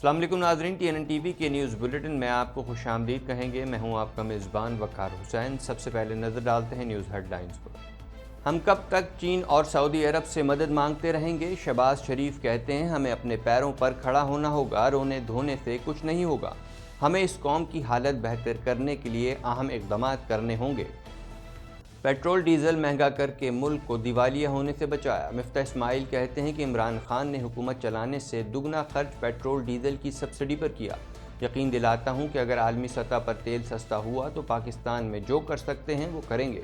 السلام علیکم ناظرین، T N N T V کے نیوز بلیٹن میں آپ کو خوش آمدید کہیں گے۔ میں ہوں آپ کا میزبان وقار حسین۔ سب سے پہلے نظر ڈالتے ہیں نیوز ہیڈ لائنز پر۔ ہم کب تک چین اور سعودی عرب سے مدد مانگتے رہیں گے؟ شہباز شریف کہتے ہیں ہمیں اپنے پیروں پر کھڑا ہونا ہوگا، رونے دھونے سے کچھ نہیں ہوگا۔ ہمیں اس قوم کی حالت بہتر کرنے کے لیے اہم اقدامات کرنے ہوں گے۔ پیٹرول ڈیزل مہنگا کر کے ملک کو دیوالیہ ہونے سے بچایا۔ مفتاح اسماعیل کہتے ہیں کہ عمران خان نے حکومت چلانے سے دگنا خرچ پیٹرول ڈیزل کی سبسڈی پر کیا۔ یقین دلاتا ہوں کہ اگر عالمی سطح پر تیل سستا ہوا تو پاکستان میں جو کر سکتے ہیں وہ کریں گے۔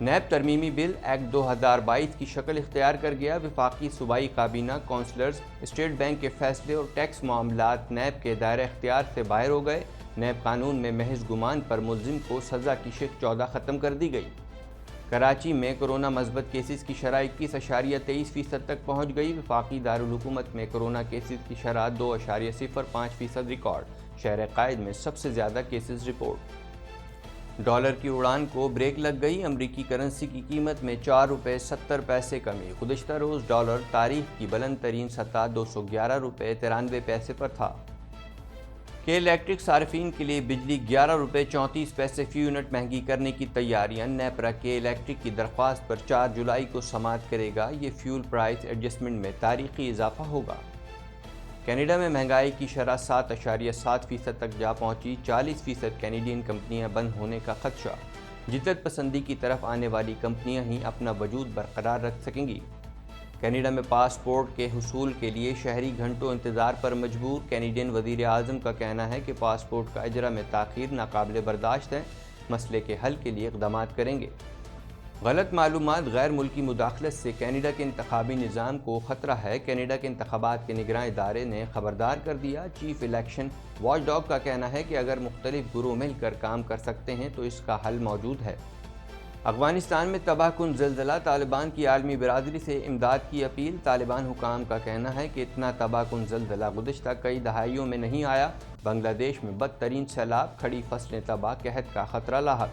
نیب ترمیمی بل ایکٹ 2022 کی شکل اختیار کر گیا۔ وفاقی صوبائی کابینہ کونسلرز اسٹیٹ بینک کے فیصلے اور ٹیکس معاملات نیب کے دائرہ اختیار سے باہر ہو گئے۔ نیب قانون میں محض گمان پر ملزم کو سزا کی شق 14 ختم کر دی گئی۔ کراچی میں کرونا مثبت کیسز کی شرح 21.23% تک پہنچ گئی۔ وفاقی دارالحکومت میں کرونا کیسز کی شرح 2.05% ریکارڈ۔ شہر قائد میں سب سے زیادہ کیسز رپورٹ۔ ڈالر کی اڑان کو بریک لگ گئی۔ امریکی کرنسی کی قیمت میں 4 روپے 70 پیسے کمی۔ گزشتہ روز ڈالر تاریخ کی بلند ترین سطح 211 روپے 93 پیسے پر تھا۔ کے الیکٹرک صارفین کے لیے بجلی 11 روپے 34 پیسے فی یونٹ مہنگی کرنے کی تیاریاں۔ نیپرا کے الیکٹرک کی درخواست پر 4 جولائی کو سماعت کرے گا۔ یہ فیول پرائس ایڈجسٹمنٹ میں تاریخی اضافہ ہوگا۔ کینیڈا میں مہنگائی کی شرح 7.7% تک جا پہنچی۔ 40% کینیڈین کمپنیاں بند ہونے کا خدشہ۔ جدت پسندی کی طرف آنے والی کمپنیاں ہی اپنا وجود برقرار رکھ سکیں گی۔ کینیڈا میں پاسپورٹ کے حصول کے لیے شہری گھنٹوں انتظار پر مجبور۔ کینیڈین وزیر اعظم کا کہنا ہے کہ پاسپورٹ کا اجرا میں تاخیر ناقابل برداشت ہے۔ مسئلے کے حل کے لیے اقدامات کریں گے۔ غلط معلومات، غیر ملکی مداخلت سے کینیڈا کے انتخابی نظام کو خطرہ ہے۔ کینیڈا کے انتخابات کے نگراں ادارے نے خبردار کر دیا۔ چیف الیکشن واچ ڈاگ کا کہنا ہے کہ اگر مختلف گروہ مل کر کام کر سکتے ہیں تو اس کا حل موجود ہے۔ افغانستان میں تباہ کن زلزلہ، طالبان کی عالمی برادری سے امداد کی اپیل۔ طالبان حکام کا کہنا ہے کہ اتنا تباہ کن زلزلہ گزشتہ کئی دہائیوں میں نہیں آیا۔ بنگلہ دیش میں بدترین سیلاب، کھڑی فصلیں تباہ، قحط کا خطرہ لاحق۔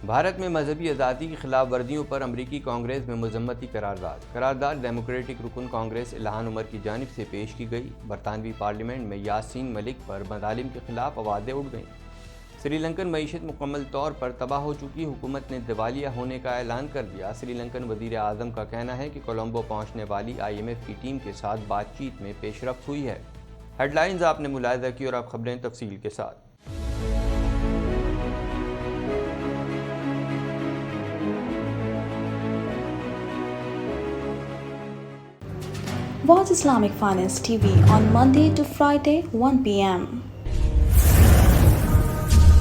بھارت میں مذہبی آزادی کی خلاف ورزیوں پر امریکی کانگریس میں مذمتی قرارداد ڈیموکریٹک رکن کانگریس الہان عمر کی جانب سے پیش کی گئی۔ برطانوی پارلیمنٹ میں یاسین ملک پر مظالم کے خلاف آوازیں اٹھ گئیں۔ سری لنکن معیشت مکمل طور پر تباہ ہو چکی، حکومت نے دیوالیہ ہونے کا اعلان کر دیا۔ سری لنکن وزیر اعظم کا کہنا ہے کہ کولمبو پہنچنے والی IMF کی ٹیم کے ساتھ بات چیت میں پیش رفت ہوئی ہے۔ ہیڈ لائنز آپ نے ملاحظہ کی اور اب خبریں تفصیل کے ساتھ۔ Watch Islamic Finance TV on Monday to Friday 1 p.m.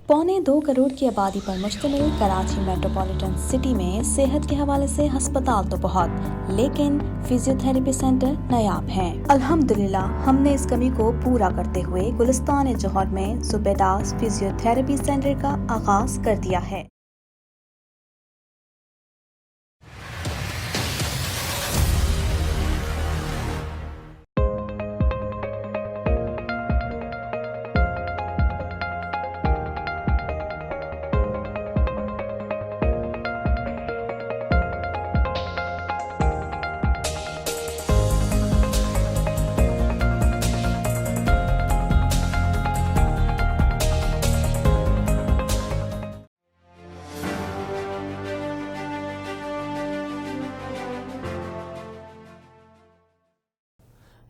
1.25 crore کی آبادی پر مشتمل کراچی میٹروپولیٹن سٹی میں صحت کے حوالے سے ہسپتال تو بہت، لیکن فزیو تھراپی سینٹر نایاب ہیں۔ الحمدللہ ہم نے اس کمی کو پورا کرتے ہوئے گلستان جوہر میں زبیداس فزیو تھراپی سینٹر کا آغاز کر دیا ہے۔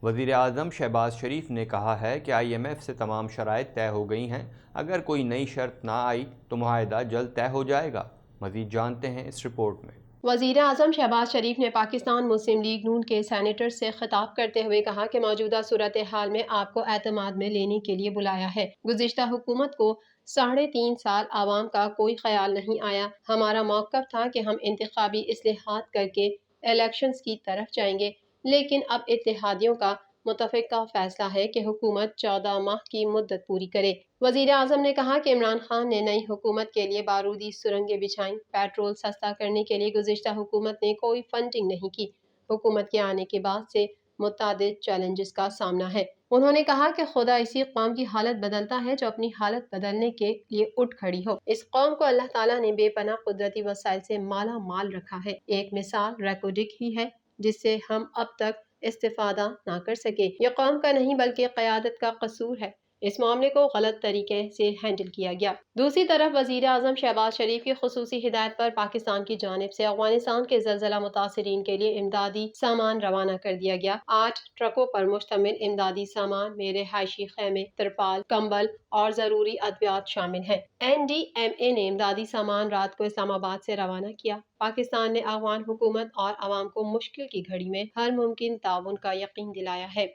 وزیر اعظم شہباز شریف نے کہا ہے کہ IMF سے تمام شرائط طے ہو گئی ہیں۔ اگر کوئی نئی شرط نہ آئی تو معاہدہ جلد طے ہو جائے گا۔ مزید جانتے ہیں اس رپورٹ میں۔ وزیر اعظم شہباز شریف نے پاکستان مسلم لیگ نون کے سینیٹر سے خطاب کرتے ہوئے کہا کہ موجودہ صورتحال میں آپ کو اعتماد میں لینے کے لیے بلایا ہے۔ گزشتہ حکومت کو 3.5 سال عوام کا کوئی خیال نہیں آیا۔ ہمارا موقف تھا کہ ہم انتخابی اصلاحات کر کے الیکشنز کی طرف جائیں گے، لیکن اب اتحادیوں کا متفقہ فیصلہ ہے کہ حکومت 14 ماہ کی مدت پوری کرے۔ وزیر اعظم نے کہا کہ عمران خان نے نئی حکومت کے لیے بارودی سرنگیں بچھائیں۔ پیٹرول سستا کرنے کے لیے گزشتہ حکومت نے کوئی فنڈنگ نہیں کی۔ حکومت کے آنے کے بعد سے متعدد چیلنجز کا سامنا ہے۔ انہوں نے کہا کہ خدا اسی قوم کی حالت بدلتا ہے جو اپنی حالت بدلنے کے لیے اٹھ کھڑی ہو۔ اس قوم کو اللہ تعالیٰ نے بے پناہ قدرتی وسائل سے مالا مال رکھا ہے۔ ایک مثال ریکارڈنگ ہی ہے جس سے ہم اب تک استفادہ نہ کر سکے۔ یہ قوم کا نہیں بلکہ قیادت کا قصور ہے۔ اس معاملے کو غلط طریقے سے ہینڈل کیا گیا۔ دوسری طرف وزیر اعظم شہباز شریف کی خصوصی ہدایت پر پاکستان کی جانب سے افغانستان کے زلزلہ متاثرین کے لیے امدادی سامان روانہ کر دیا گیا۔ 8 ٹرکوں پر مشتمل امدادی سامان میں رہائشی خیمے، ترپال، کمبل اور ضروری ادویات شامل ہیں۔ NDMA نے امدادی سامان رات کو اسلام آباد سے روانہ کیا۔ پاکستان نے افغان حکومت اور عوام کو مشکل کی گھڑی میں ہر ممکن تعاون کا یقین دلایا ہے۔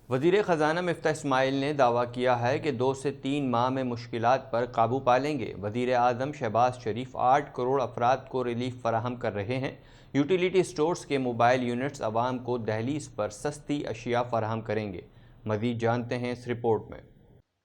وزیر خزانہ مفتاح اسماعیل نے دعویٰ کیا ہے کہ 2 سے 3 ماہ میں مشکلات پر قابو پا لیں گے۔ وزیر اعظم شہباز شریف 8 کروڑ افراد کو ریلیف فراہم کر رہے ہیں۔ یوٹیلیٹی سٹورز کے موبائل یونٹس عوام کو دہلیز پر سستی اشیاء فراہم کریں گے۔ مزید جانتے ہیں اس رپورٹ میں۔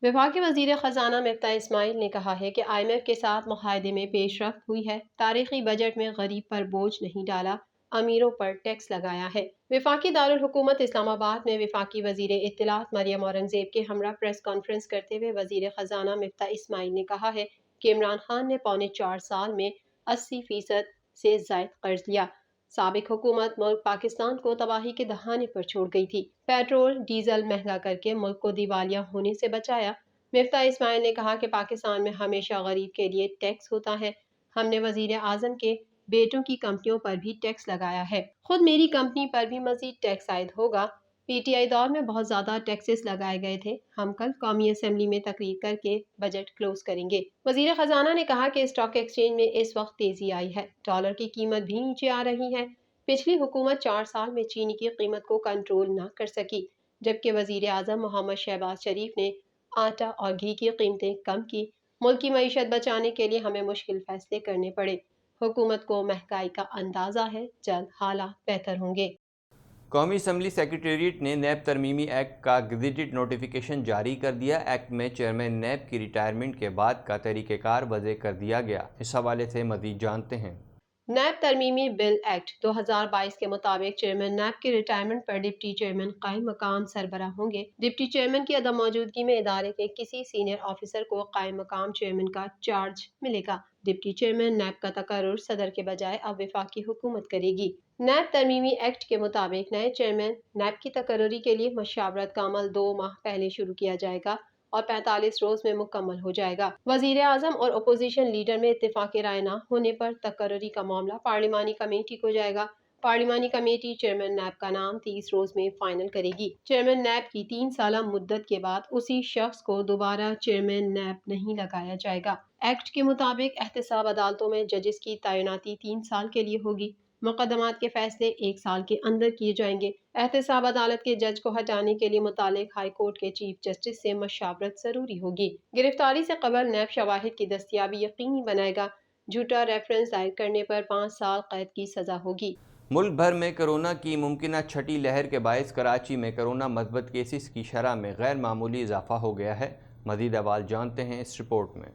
وفاقی وزیر خزانہ مفتاح اسماعیل نے کہا ہے کہ IMF کے ساتھ معاہدے میں پیش رفت ہوئی ہے۔ تاریخی بجٹ میں غریب پر بوجھ نہیں ڈالا، امیروں پر ٹیکس لگایا ہے۔ وفاقی دارالحکومت اسلام آباد میں وفاقی وزیر اطلاعات مریم اورنگزیب کے ہمراہ پریس کانفرنس کرتے ہوئے وزیر خزانہ مفتاح اسماعیل نے کہا ہے کہ عمران خان نے پونے 4 سال میں 80% سے زائد قرض لیا۔ سابق حکومت ملک پاکستان کو تباہی کے دہانے پر چھوڑ گئی تھی۔ پیٹرول ڈیزل مہنگا کر کے ملک کو دیوالیہ ہونے سے بچایا۔ مفتاح اسماعیل نے کہا کہ پاکستان میں ہمیشہ غریب کے لیے ٹیکس ہوتا ہے۔ ہم نے وزیر اعظم کے بیٹوں کی کمپنیوں پر بھی ٹیکس لگایا ہے۔ خود میری کمپنی پر بھی مزید ٹیکس عائد ہوگا۔ PTI دور میں بہت زیادہ ٹیکسز لگائے گئے تھے۔ ہم کل قومی اسمبلی میں تقریر کر کے بجٹ کلوز کریں گے۔ وزیر خزانہ نے کہا کہ اسٹاک ایکسچینج میں اس وقت تیزی آئی ہے۔ ڈالر کی قیمت بھی نیچے آ رہی ہے۔ پچھلی حکومت 4 سال میں چینی کی قیمت کو کنٹرول نہ کر سکی، جبکہ وزیر اعظم محمد شہباز شریف نے آٹا اور گھی کی قیمتیں کم کی۔ ملک کی معیشت بچانے کے لیے ہمیں مشکل فیصلے کرنے پڑے۔ حکومت کو مہنگائی کا اندازہ ہے، جلد حالات بہتر ہوں گے۔ قومی اسمبلی سیکریٹریٹ نے نیب ترمیمی ایکٹ کا گزیٹڈ نوٹیفیکیشن جاری کر دیا۔ ایکٹ میں چیئرمین نیب کی ریٹائرمنٹ کے بعد کا طریقہ کار وضع کر دیا گیا۔ اس حوالے سے مزید جانتے ہیں۔ نیب ترمیمی بل ایکٹ 2022 کے مطابق چیئرمین نیب کی ریٹائرمنٹ پر ڈپٹی چیئرمین قائم مقام سربراہ ہوں گے۔ ڈپٹی چیئرمین کی عدم موجودگی میں ادارے کے کسی سینئر آفیسر کو قائم مقام چیئرمین کا چارج ملے گا۔ ڈپٹی چیئرمین نیب کا تقرر صدر کے بجائے اب وفاقی حکومت کرے گی۔ نیب ترمیمی ایکٹ کے مطابق نئے چیئرمین نیب کی تقرری کے لیے مشاورت کا عمل 2 ماہ پہلے شروع کیا جائے گا اور 45 روز میں مکمل ہو جائے گا۔ وزیر اعظم اور اپوزیشن لیڈر میں اتفاق رائے نہ ہونے پر تقرری کا معاملہ پارلیمانی کمیٹی کو جائے گا۔ پارلیمانی کمیٹی چیئرمین نیب کا نام 30 روز میں فائنل کرے گی۔ چیئرمین نیب کی 3 سالہ مدت کے بعد اسی شخص کو دوبارہ چیئرمین نیب نہیں لگایا جائے گا۔ ایکٹ کے مطابق احتساب عدالتوں میں ججز کی تعیناتی 3 سال کے لیے ہوگی۔ مقدمات کے فیصلے 1 سال کے اندر کیے جائیں گے۔ احتساب عدالت کے جج کو ہٹانے کے لیے متعلق ہائی کورٹ کے چیف جسٹس سے مشاورت ضروری ہوگی۔ گرفتاری سے قبل نیب شواہد کی دستیابی یقینی بنائے گا۔ جھوٹا ریفرنس دائر کرنے پر 5 سال قید کی سزا ہوگی۔ ملک بھر میں کرونا کی ممکنہ چھٹی لہر کے باعث کراچی میں کرونا مثبت کیسز کی شرح میں غیر معمولی اضافہ ہو گیا ہے۔ مزید احوال جانتے ہیں اس رپورٹ میں۔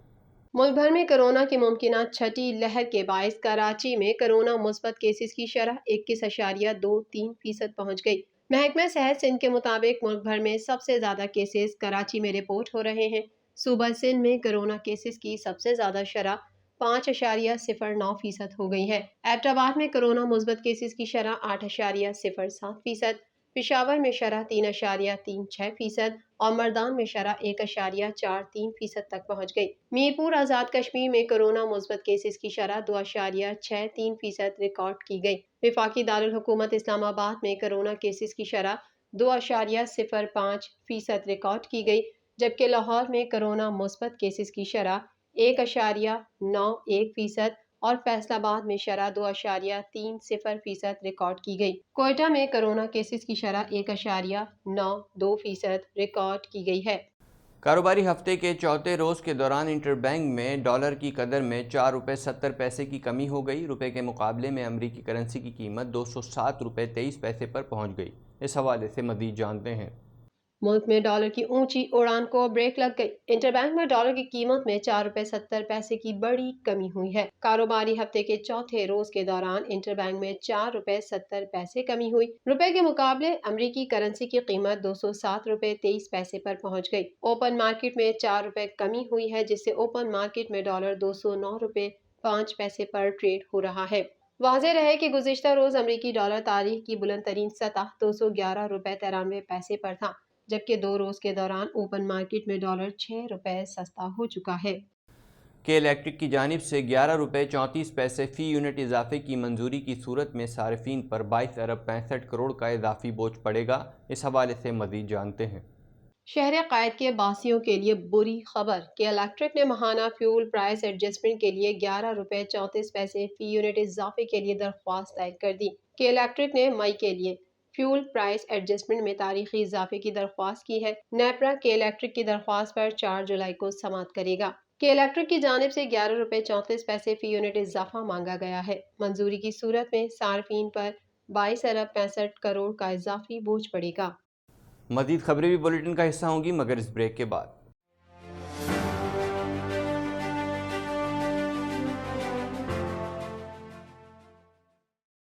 ملک بھر میں کرونا کی ممکنہ چھٹی لہر کے باعث کراچی میں کرونا مثبت کیسز کی شرح 21.23% پہنچ گئی۔ محکمہ صحت سندھ کے مطابق ملک بھر میں سب سے زیادہ کیسز کراچی میں رپورٹ ہو رہے ہیں۔ صوبہ سندھ میں کرونا کیسز کی سب سے زیادہ شرح 5.09% ہو گئی ہے۔ ایبٹ آباد میں کرونا مثبت کیسز کی شرح 8.07%، پشاور میں شرح 3.36% اور مردان میں شرح 1.43% تک پہنچ گئی۔ میرپور آزاد کشمیر میں کرونا مثبت کیسز کی شرح 2.63% ریکارڈ کی گئی۔ وفاقی دارالحکومت اسلام آباد میں کرونا کیسز کی شرح 2.05% ریکارڈ کی گئی، جبکہ لاہور میں کرونا مثبت کیسز کی شرح 1.91% اور فیصل آباد میں شرح 2.30% ریکارڈ کی گئی۔ کوئٹہ میں کرونا کیسز کی شرح 1.92% ریکارڈ کی گئی ہے۔ کاروباری ہفتے کے چوتھے روز کے دوران انٹر بینک میں ڈالر کی قدر میں 4 روپے 70 پیسے کی کمی ہو گئی۔ روپے کے مقابلے میں امریکی کرنسی کی قیمت 207 روپے 23 پیسے پر پہنچ گئی۔ اس حوالے سے مزید جانتے ہیں۔ ملک میں ڈالر کی اونچی اڑان کو بریک لگ گئی۔ انٹر بینک میں ڈالر کی قیمت میں 4 روپے 70 پیسے کی بڑی کمی ہوئی ہے۔ کاروباری ہفتے کے چوتھے روز کے دوران انٹر بینک میں 4 روپے 70 پیسے کمی ہوئی۔ روپے کے مقابلے امریکی کرنسی کی قیمت 207 روپے 23 پیسے پر پہنچ گئی۔ اوپن مارکیٹ میں 4 روپے کمی ہوئی ہے، جس سے اوپن مارکیٹ میں ڈالر 209 روپے 5 پیسے پر ٹریڈ ہو رہا ہے۔ واضح رہے کہ گزشتہ روز امریکی ڈالر تاریخ کی بلند ترین سطح 211 روپے 93 پیسے پر تھا، جبکہ 2 روز کے دوران اوپن مارکیٹ میں ڈالر 6 روپے سستا ہو چکا ہے۔ کے الیکٹرک کی جانب سے 11 روپے 34 پیسے فی یونٹ اضافے کی منظوری کی صورت میں صارفین پر 22 ارب 65 کروڑ کا اضافی بوجھ پڑے گا۔ اس حوالے سے مزید جانتے ہیں۔ شہر قائد کے باسیوں کے لیے بری خبر کہ الیکٹرک نے ماہانہ فیول پرائس ایڈجسٹمنٹ کے لیے 11 روپے 34 پیسے فی یونٹ اضافے کے لیے درخواست دائر کر دی۔ کہ الیکٹرک نے مئی کے لیے فیول پرائس ایڈجسٹمنٹ میں تاریخی اضافے کی درخواست کی ہے۔ نیپرا کے الیکٹرک کی درخواست پر 4 جولائی کو سماعت کرے گا۔ کہ الیکٹرک کی جانب سے 11 روپے 34 پیسے فی یونٹ اضافہ مانگا گیا ہے۔ منظوری کی صورت میں صارفین پر 22 ارب 65 کروڑ کا اضافی بوجھ پڑے گا۔ مزید خبریں بھی بلیٹن کا حصہ ہوں گی، مگر اس بریک کے بعد۔